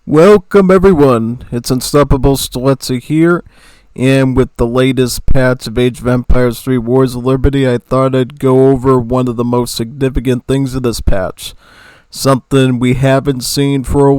Welcome everyone, it's Unstoppable Stilezzi here, and with the latest patch of Age of Empires 3 Wars of Liberty, I thought I'd go over one of the most significant things of this patch. Something we haven't seen for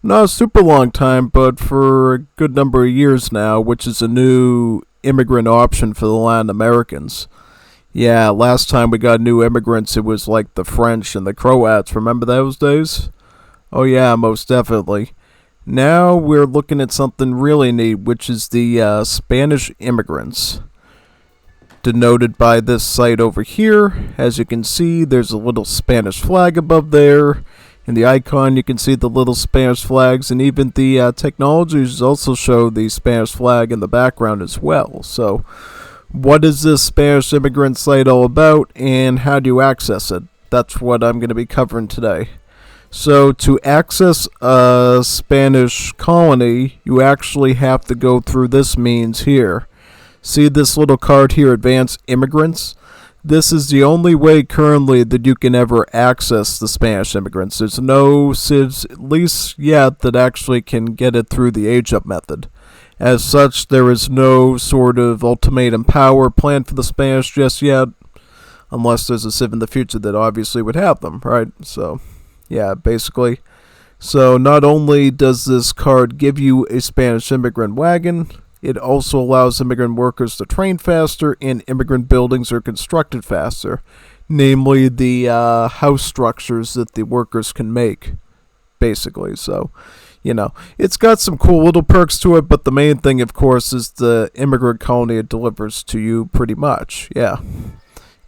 not a super long time, but for a good number of years now, which is a new immigrant option for the Latin Americans. Yeah, last time we got new immigrants, it was like the French and the Croats, remember those days? Oh yeah, most definitely. Now we're looking at something really neat, which is the Spanish Immigrants, denoted by this site over here. As you can see, there's a little Spanish flag above there. In the icon, you can see the little Spanish flags, and even the technologies also show the Spanish flag in the background as well. So, what is this Spanish Immigrant site all about, and how do you access it? That's what I'm going to be covering today. So to access a Spanish colony, you actually have to go through this means here. See this little card here, Advanced Immigrants? This is the only way currently that you can ever access the Spanish immigrants. There's no civs, at least yet, that actually can get it through the age-up method. As such, there is no sort of ultimatum power planned for the Spanish just yet, unless there's a civ in the future that obviously would have them, right? So yeah, basically. So not only does this card give you a Spanish immigrant wagon, it also allows immigrant workers to train faster and immigrant buildings are constructed faster. Namely, the house structures that the workers can make, basically. So, it's got some cool little perks to it, but the main thing, of course, is the immigrant colony it delivers to you pretty much. Yeah.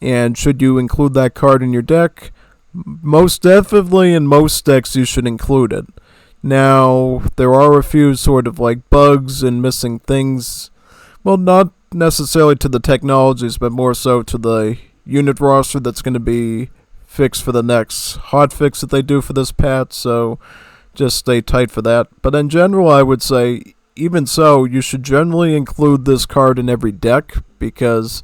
And should you include that card in your deck? Most definitely in most decks you should include it. Now, there are a few sort of like bugs and missing things. Well, not necessarily to the technologies, but more so to the unit roster that's going to be fixed for the next hotfix that they do for this patch, so just stay tight for that. But in general, I would say, even so, you should generally include this card in every deck, because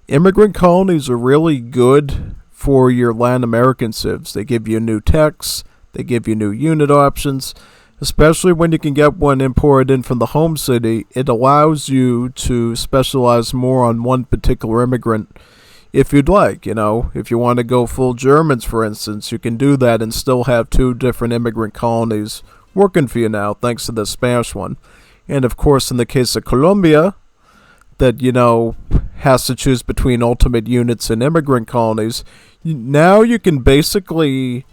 immigrant colonies are really good for your Latin American civs. They give you new techs, they give you new unit options, especially when you can get one imported in from the home city. It allows you to specialize more on one particular immigrant if you'd like. If you want to go full Germans, for instance, you can do that and still have two different immigrant colonies working for you now, thanks to the Spanish one. And of course, in the case of Colombia, that, has to choose between ultimate units and immigrant colonies, now you can basically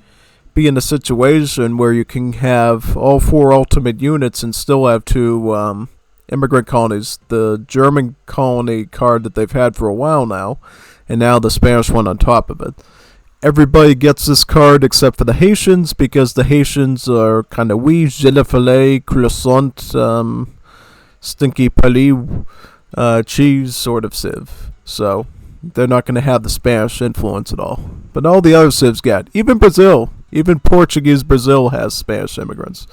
be in a situation where you can have all four ultimate units and still have two immigrant colonies. The German colony card that they've had for a while now, and now the Spanish one on top of it. Everybody gets this card except for the Haitians, because the Haitians are kind of oui, je le filet, croissant, stinky palais, cheese sort of civ. So they're not going to have the Spanish influence at all. But all the other civs get. Even Brazil. Even Portuguese Brazil has Spanish immigrants.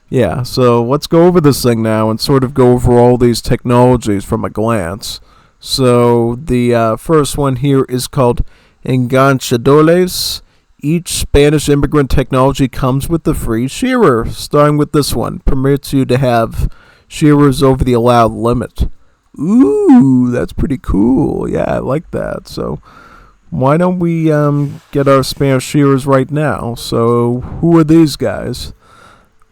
Yeah, so let's go over this thing now and sort of go over all these technologies from a glance. So the first one here is called Enganchadores. Each Spanish immigrant technology comes with a free shearer. Starting with this one, permits you to have shearers over the allowed limit. Ooh, that's pretty cool. Yeah, I like that. So why don't we get our Spanish shearers right now? So who are these guys?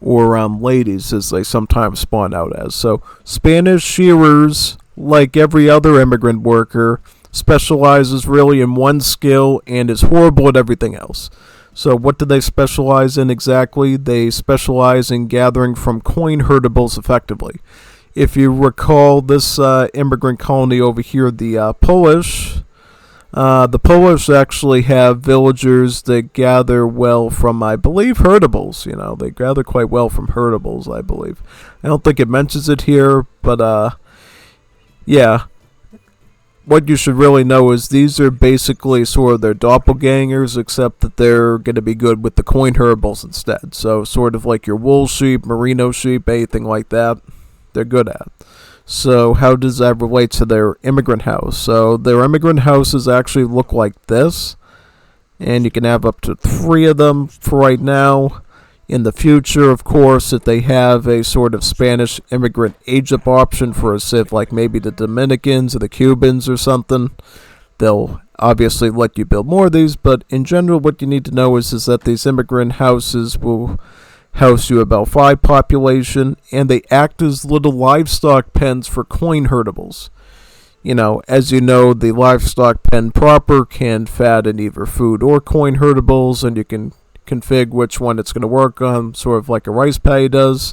Or ladies, as they sometimes spawn out as. So Spanish shearers, like every other immigrant worker, specializes really in one skill and is horrible at everything else. So what do they specialize in exactly? They specialize in gathering from coin herdables effectively. If you recall this immigrant colony over here, the Polish actually have villagers that gather well from, I believe, herdables. They gather quite well from herdables, I believe. I don't think it mentions it here, but yeah. What you should really know is these are basically sort of their doppelgangers, except that they're going to be good with the coin herdables instead. So sort of like your wool sheep, merino sheep, anything like that, they're good at. So how does that relate to their immigrant house? So their immigrant houses actually look like this, and you can have up to 3 of them for right now. In the future, of course, if they have a sort of Spanish immigrant age-up option for a civ, like maybe the Dominicans or the Cubans or something, they'll obviously let you build more of these. But in general, what you need to know is that these immigrant houses will house you about 5 population, and they act as little livestock pens for coin herdables. As you know, the livestock pen proper can fatten either food or coin herdables, and you can config which one it's going to work on, sort of like a rice paddy does.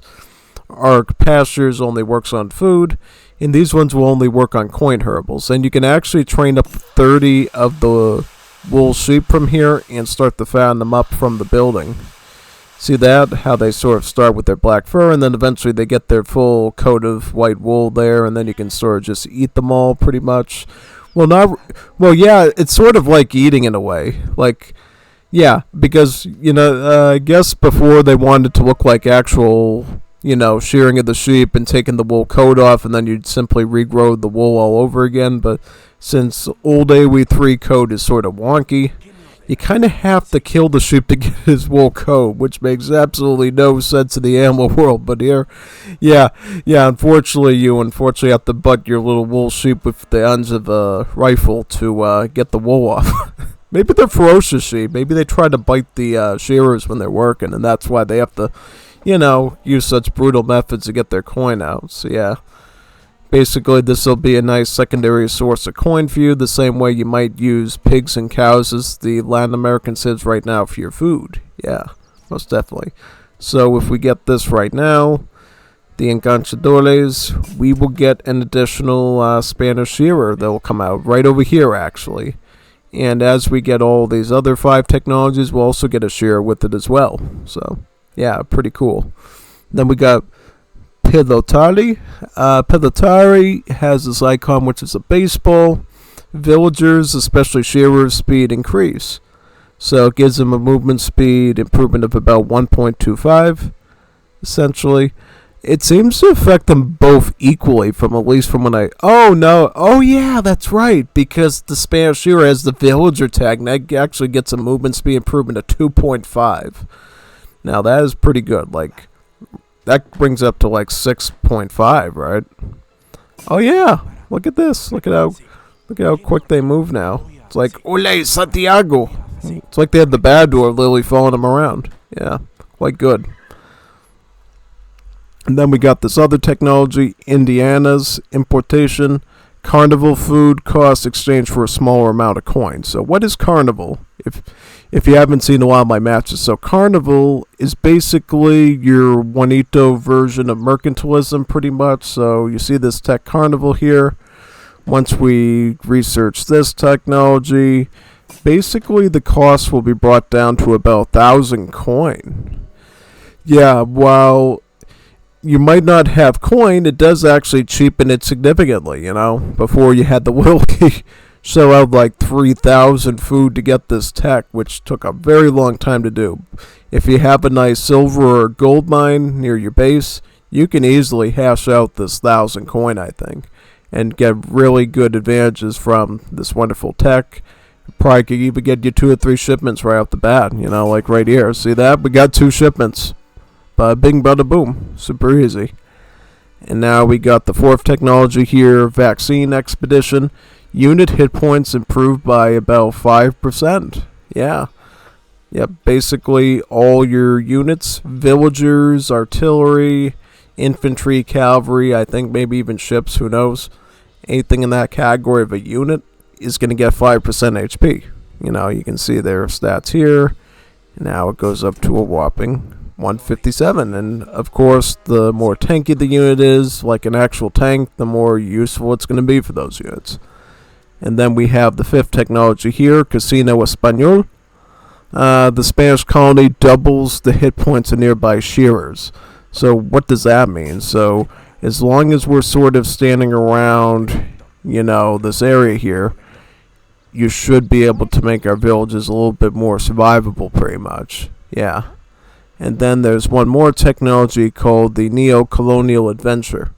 Our pastures only works on food, and these ones will only work on coin herdables. And you can actually train up 30 of the wool sheep from here and start to fatten them up from the building. See that? How they sort of start with their black fur, and then eventually they get their full coat of white wool there, and then you can sort of just eat them all pretty much. Yeah, it's sort of like eating in a way. Yeah, because, I guess before they wanted to look like actual, shearing of the sheep and taking the wool coat off, and then you'd simply regrow the wool all over again. But since old AOE3 coat is sort of wonky, you kind of have to kill the sheep to get his wool coat, which makes absolutely no sense in the animal world. But here, unfortunately, you have to butt your little wool sheep with the ends of a rifle to get the wool off. Maybe they're ferocious sheep. Maybe they try to bite the shearers when they're working, and that's why they have to, use such brutal methods to get their coin out. So, yeah. Basically, this will be a nice secondary source of coin for you, the same way you might use pigs and cows as the Latin American civs right now for your food. Yeah, most definitely. So, if we get this right now, the enganchadores, we will get an additional Spanish shearer that will come out right over here, actually. And as we get all these other 5 technologies, we'll also get a shearer with it as well. So, yeah, pretty cool. Then we got Pilotari. Pilotari has this icon, which is a baseball. Villagers, especially shearers, speed increase. So it gives them a movement speed improvement of about 1.25, essentially. It seems to affect them both equally, at least from when I... Oh, no. Oh, yeah, that's right. Because the Spanish shearer has the villager tag, and that actually gets a movement speed improvement of 2.5. Now, that is pretty good. That brings up to 6.5, right? Oh, yeah. Look at this. Look at how quick they move now. It's like, Ole, Santiago. It's like they had the bad dwarf literally following them around. Yeah, quite good. And then we got this other technology, Indiana's importation. Carnival food cost exchange for a smaller amount of coins. So what is Carnival? If you haven't seen a lot of my matches. So Carnival is basically your Juanito version of mercantilism pretty much. So you see this tech Carnival here. Once we research this technology, basically the cost will be brought down to about 1,000 coin. Yeah, while you might not have coin, it does actually cheapen it significantly, Before you had the Wilkie shell out 3,000 food to get this tech, which took a very long time to do. If you have a nice silver or gold mine near your base, you can easily hash out this 1,000 coin, I think, and get really good advantages from this wonderful tech. Probably could even get you 2 or 3 shipments right off the bat, like right here. See that? We got 2 shipments. Bing, bada, boom. Super easy. And now we got the 4th technology here, Vaccine Expedition. Unit hit points improved by about 5%. Yeah. Yep, basically all your units, villagers, artillery, infantry, cavalry, I think maybe even ships, who knows. Anything in that category of a unit is going to get 5% HP. You can see their stats here. Now it goes up to a whopping 157, and of course the more tanky the unit is, like an actual tank, the more useful it's going to be for those units. And then we have the 5th technology here, Casino Español. The Spanish colony doubles the hit points of nearby shearers. So what does that mean? So as long as we're sort of standing around, this area here, you should be able to make our villages a little bit more survivable pretty much. Yeah. And then there's one more technology called the Neo-Colonial Adventure.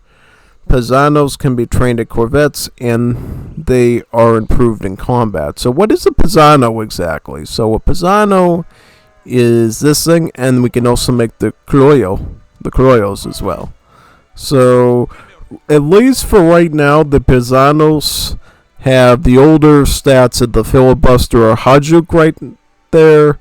Paisanos can be trained at corvettes, and they are improved in combat. So what is a paisano exactly? So a paisano is this thing, and we can also make the Criollos as well. So, at least for right now, the Paisanos have the older stats of the filibuster or Hajuk right there.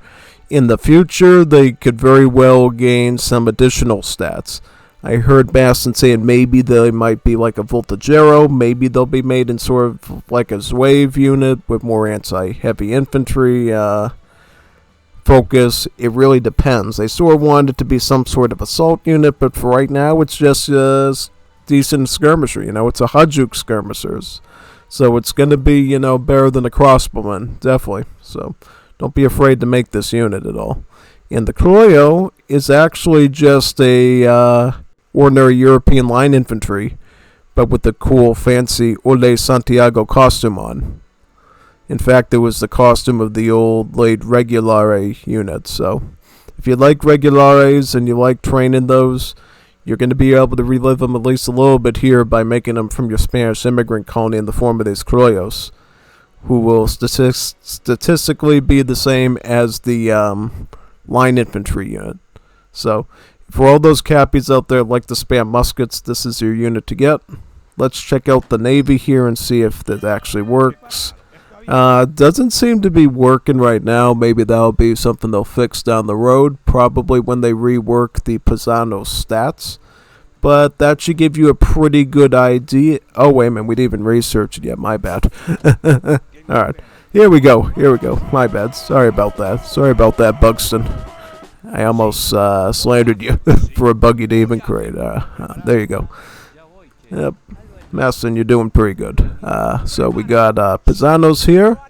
In the future, they could very well gain some additional stats. I heard Baston saying maybe they might be like a Voltigero, maybe they'll be made in sort of like a Zouave unit with more anti-heavy infantry focus. It really depends. They sort of want it to be some sort of assault unit, but for right now, it's just decent skirmisher. It's a Hajuk skirmishers. So it's going to be, better than a crossbowman, definitely. So don't be afraid to make this unit at all. And the Criollo is actually just a ordinary European line infantry, but with the cool, fancy Ole Santiago costume on. In fact, it was the costume of the old late Regulare unit. So if you like Regulares and you like training those, you're going to be able to relive them at least a little bit here by making them from your Spanish immigrant colony in the form of these Criollos, who will statistically be the same as the line infantry unit. So, for all those cappies out there like to spam muskets, this is your unit to get. Let's check out the Navy here and see if that actually works. Doesn't seem to be working right now. Maybe that'll be something they'll fix down the road, probably when they rework the Paisano stats. But that should give you a pretty good idea. Oh, wait a minute, we didn't even research it yet. My bad. Alright, here we go. My bad. Sorry about that, Buxton. I almost slandered you for a bug you didn't even create. There you go. Yep. Maston, you're doing pretty good. So we got Paisanos here,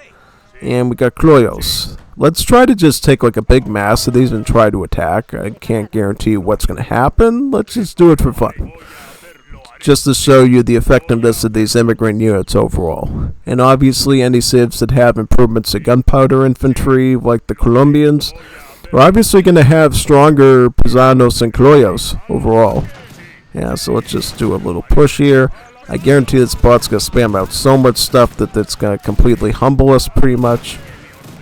and we got Criollos. Let's try to just take like a big mass of these and try to attack. I can't guarantee what's going to happen. Let's just do it for fun. Just to show you the effectiveness of these immigrant units overall. And obviously any civs that have improvements to gunpowder infantry, like the Colombians, are obviously going to have stronger Paisanos and Criollos overall. Yeah, so let's just do a little push here. I guarantee this bot's going to spam out so much stuff that it's going to completely humble us pretty much.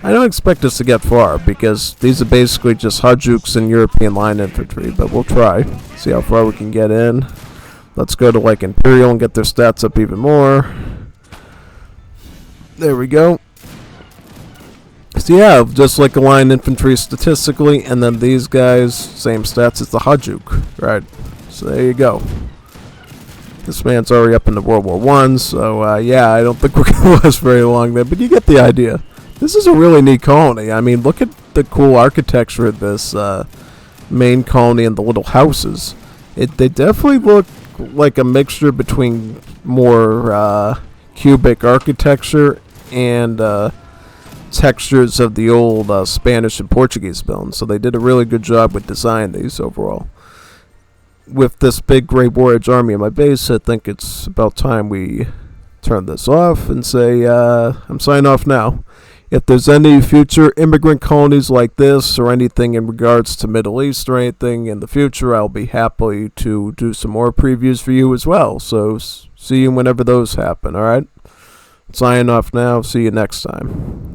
I don't expect us to get far, because these are basically just Hajuks and European line infantry, but we'll try. See how far we can get in. Let's go to like Imperial and get their stats up even more. There we go. So yeah, just like a line infantry statistically, and then these guys, same stats as the Hajuk, right? So there you go. This man's already up into World War I, so yeah, I don't think we're going to last very long there, but you get the idea. This is a really neat colony. I mean, look at the cool architecture of this main colony and the little houses. They definitely look like a mixture between more cubic architecture and textures of the old Spanish and Portuguese buildings. So they did a really good job with designing these overall. With this big Great Warriors army in my base, I think it's about time we turn this off and say, I'm signing off now. If there's any future immigrant colonies like this or anything in regards to Middle East or anything in the future, I'll be happy to do some more previews for you as well. So see you whenever those happen, alright? Signing off now. See you next time.